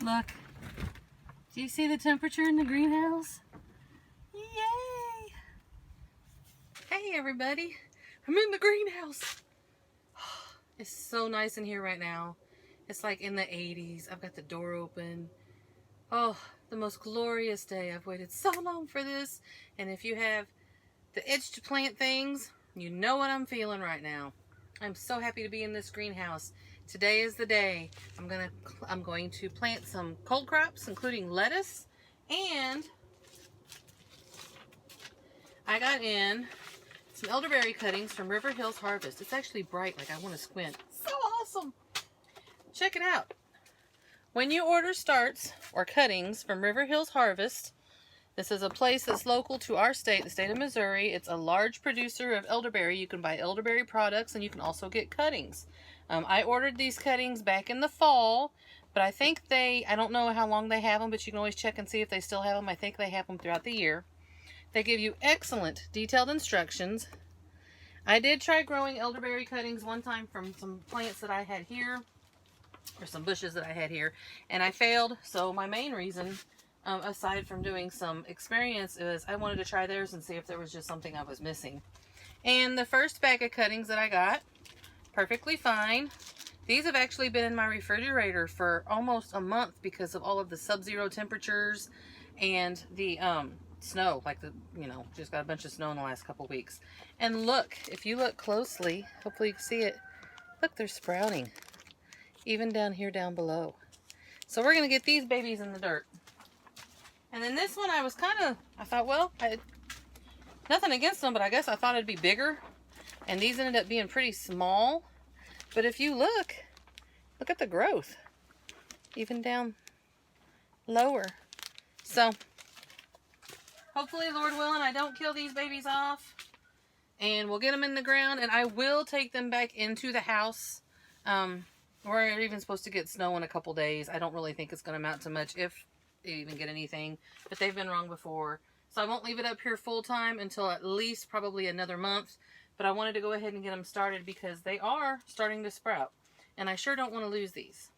Look. Do you see the temperature in the greenhouse? Yay! Hey everybody, I'm in the greenhouse. It's so nice in here right now. It's like in the 80s. I've got the door open. Oh, the most glorious day. I've waited so long for this. And if you have the itch to plant things, you know what I'm feeling right now. I'm so happy to be in this greenhouse. Today is the day. I'm going to plant some cold crops, including lettuce, and I got in some elderberry cuttings from River Hills Harvest. It's actually bright, like I want to squint. So awesome! Check it out. When you order starts or cuttings from River Hills Harvest, this is a place that's local to our state, the state of Missouri. It's a large producer of elderberry. You can buy elderberry products and you can also get cuttings. I ordered these cuttings back in the fall, but I think I don't know how long they have them, but you can always check and see if they still have them. I think they have them throughout the year. They give you excellent detailed instructions. I did try growing elderberry cuttings one time from some plants that I had here, or some bushes that I had here, and I failed. So my main reason, aside from doing some experience, is I wanted to try theirs and see if there was just something I was missing. And the first bag of cuttings that I got, perfectly fine. These have actually been in my refrigerator for almost a month because of all of the sub-zero temperatures and the snow, like just got a bunch of snow in the last couple weeks. And look, if you look closely, hopefully you can see it. Look, they're sprouting, even down here down below. So we're gonna get these babies in the dirt. And then this one, I thought, well, nothing against them, but I guess I thought it'd be bigger. And these ended up being pretty small. But if you look at the growth, even down lower. So hopefully, Lord willing, I don't kill these babies off, and we'll get them in the ground, and I will take them back into the house. We're even supposed to get snow in a couple days. I don't really think it's going to amount to much, if they even get anything, but they've been wrong before. So I won't leave it up here full time until at least probably another month, but I wanted to go ahead and get them started because they are starting to sprout, and I sure don't want to lose these.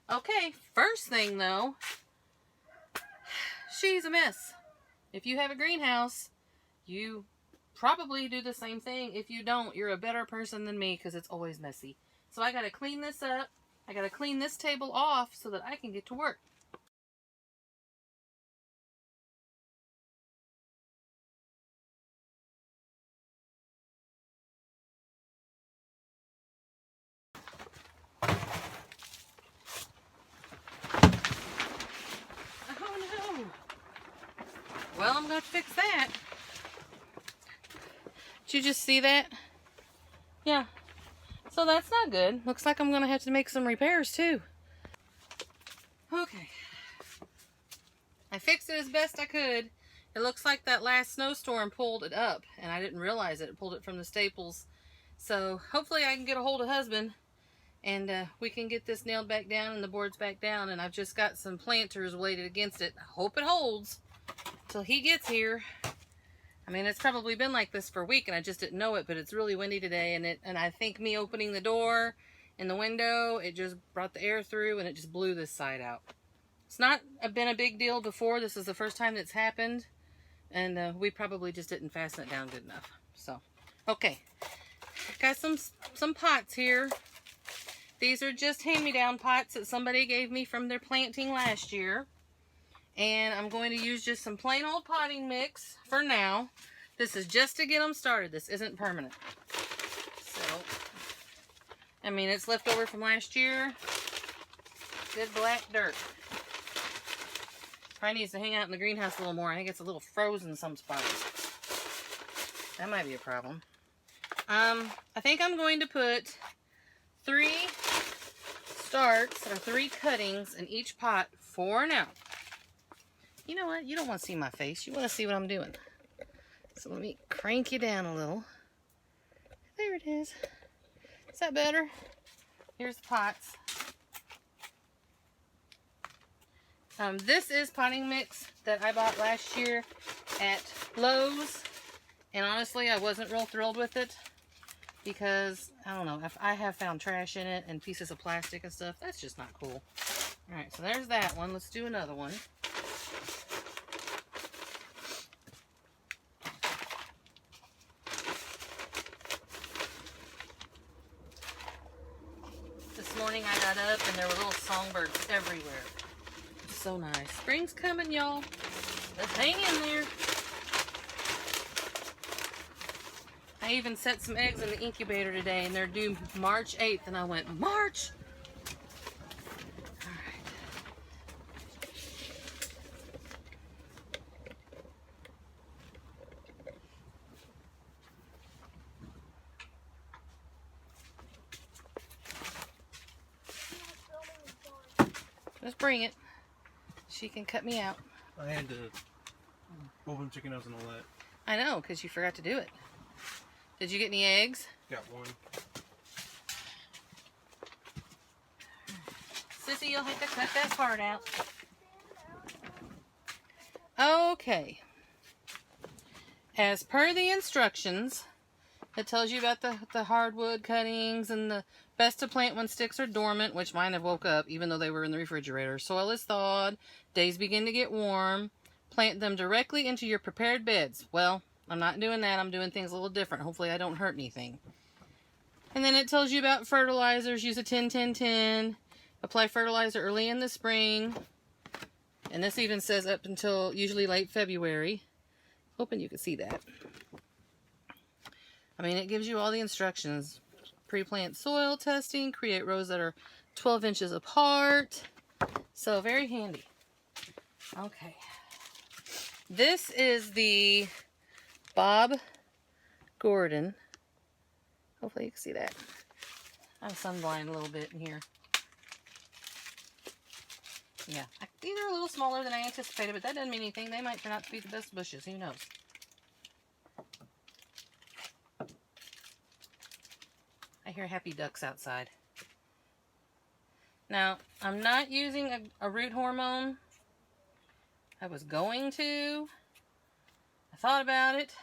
Okay, first thing though, she's a mess. If you have a greenhouse, you probably do the same thing. If you don't, you're a better person than me because it's always messy. So I got to clean this up. I got to clean this table off so that I can get to work. Oh no! Well, I'm going to fix that. Did you just see that? Yeah. So that's not good. Looks like I'm going to have to make some repairs too. Okay. I fixed it as best I could. It looks like that last snowstorm pulled it up, and I didn't realize it. It pulled it from the staples. So hopefully I can get a hold of husband, and we can get this nailed back down and the boards back down. And I've just got some planters weighted against it. I hope it holds till he gets here. I mean, it's probably been like this for a week and I just didn't know it, but it's really windy today, and I think me opening the door in the window, it just brought the air through and it just blew this side out. It's not been a big deal before. This is the first time that's happened, and we probably just didn't fasten it down good enough. So, okay. Got some pots here. These are just hand-me-down pots that somebody gave me from their planting last year. And I'm going to use just some plain old potting mix for now. This is just to get them started. This isn't permanent. So, I mean, it's left over from last year. Good black dirt. Probably needs to hang out in the greenhouse a little more. I think it's a little frozen in some spots. That might be a problem. I think I'm going to put 3 starts or 3 cuttings in each pot for now. You know what? You don't want to see my face. You want to see what I'm doing. So let me crank you down a little. There it is. Is that better? Here's the pots. This is potting mix that I bought last year at Lowe's. And honestly, I wasn't real thrilled with it because, I don't know, if I have found trash in it and pieces of plastic and stuff, that's just not cool. Alright, so there's that one. Let's do another one. This morning I got up and there were little songbirds everywhere. So nice. Spring's coming, y'all. Let's hang in there. I even set some eggs in the incubator today and they're due March 8th. And I went, March? Alright. Just bring it. She can cut me out. I had to open chicken house and all that. I know, because you forgot to do it. Did you get any eggs? Got one. Sissy, you'll have to cut that part out. Okay. As per the instructions, it tells you about the hardwood cuttings and the best to plant when sticks are dormant, which mine have woke up even though they were in the refrigerator. Soil is thawed. Days begin to get warm. Plant them directly into your prepared beds. Well, I'm not doing that. I'm doing things a little different. Hopefully I don't hurt anything. And then it tells you about fertilizers. Use a 10-10-10. Apply fertilizer early in the spring. And this even says up until usually late February. Hoping you can see that. I mean, it gives you all the instructions. Pre-plant soil testing. Create rows that are 12 inches apart. So, very handy. Okay. This is the Bob Gordon. Hopefully you can see that. I'm sunblind a little bit in here. Yeah, these are a little smaller than I anticipated, but that doesn't mean anything. They might turn out to be the best bushes. Who knows? I hear happy ducks outside. Now, I'm not using a root hormone. I was going to. I thought about it.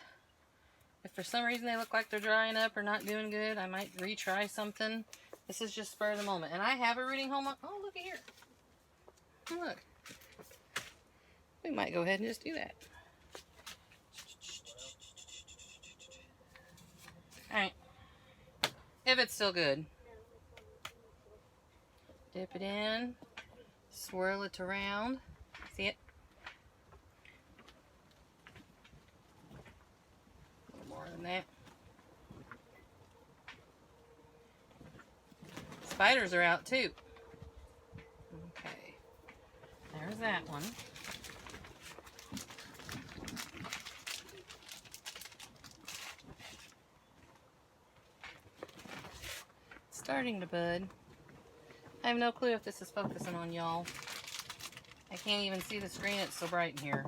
If for some reason they look like they're drying up or not doing good, I might retry something. This is just spur of the moment. And I have a rooting hormone. Oh, look at here. Look. We might go ahead and just do that. Alright. If it's still good. Dip it in. Swirl it around. See it? A little more than that. Spiders are out too. Okay. There's that one. Starting to bud. I have no clue if this is focusing on y'all. I can't even see the screen, it's so bright in here.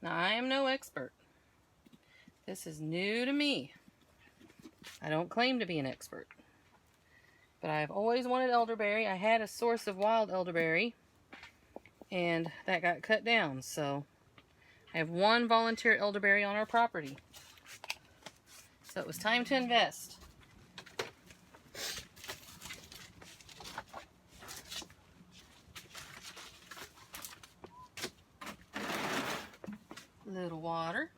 Now, I am no expert. This is new to me. I don't claim to be an expert. But I've always wanted elderberry. I had a source of wild elderberry, and that got cut down. So I have one volunteer elderberry on our property. So it was time to invest. Little water.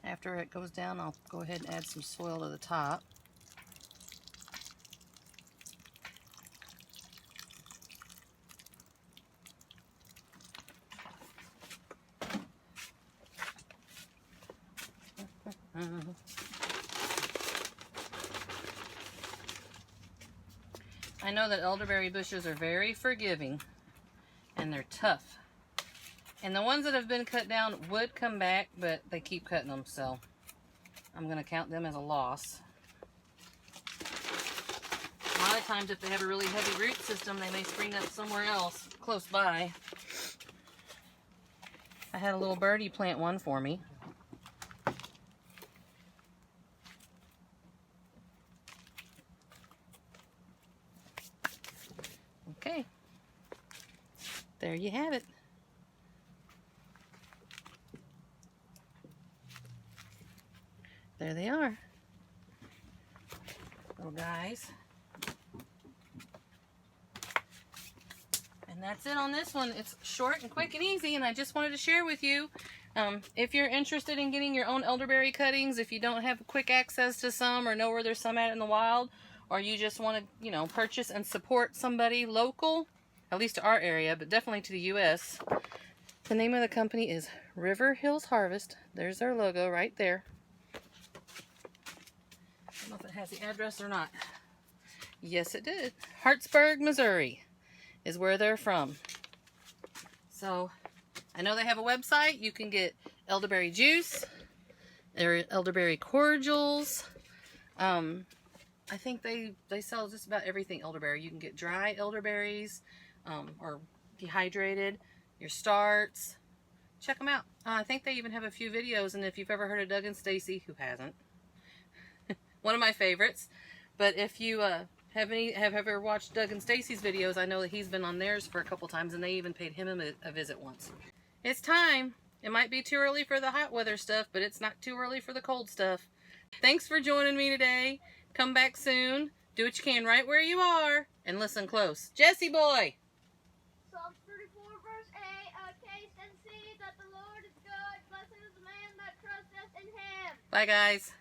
After it goes down, I'll go ahead and add some soil to the top. I know that elderberry bushes are very forgiving and they're tough. And the ones that have been cut down would come back, but they keep cutting them, so I'm going to count them as a loss. A lot of times if they have a really heavy root system, they may spring up somewhere else close by. I had a little birdie plant one for me. there you have it. There they are. Little guys. And that's it on this one. It's short and quick and easy, and I just wanted to share with you. If you're interested in getting your own elderberry cuttings, if you don't have quick access to some or know where there's some at in the wild, or you just want to, you know, purchase and support somebody local, at least to our area, but definitely to the U.S., the name of the company is River Hills Harvest. There's their logo right there. I don't know if it has the address or not. Yes, it did. Hartsburg, Missouri is where they're from. So, I know they have a website. You can get elderberry juice, or elderberry cordials. I think they sell just about everything elderberry. You can get dry elderberries, or dehydrated, your starts. Check them out. I think they even have a few videos, and if you've ever heard of Doug and Stacy, who hasn't? One of my favorites. But if you have ever watched Doug and Stacy's videos, I know that he's been on theirs for a couple times, and they even paid him a visit once. It's time. It might be too early for the hot weather stuff, but it's not too early for the cold stuff. Thanks for joining me today. Come back soon. Do what you can right where you are, and listen close. Jesse boy! Psalms 34 verse 8, taste and see that the Lord is good. Blessed is the man that trusteth in him. Bye, guys.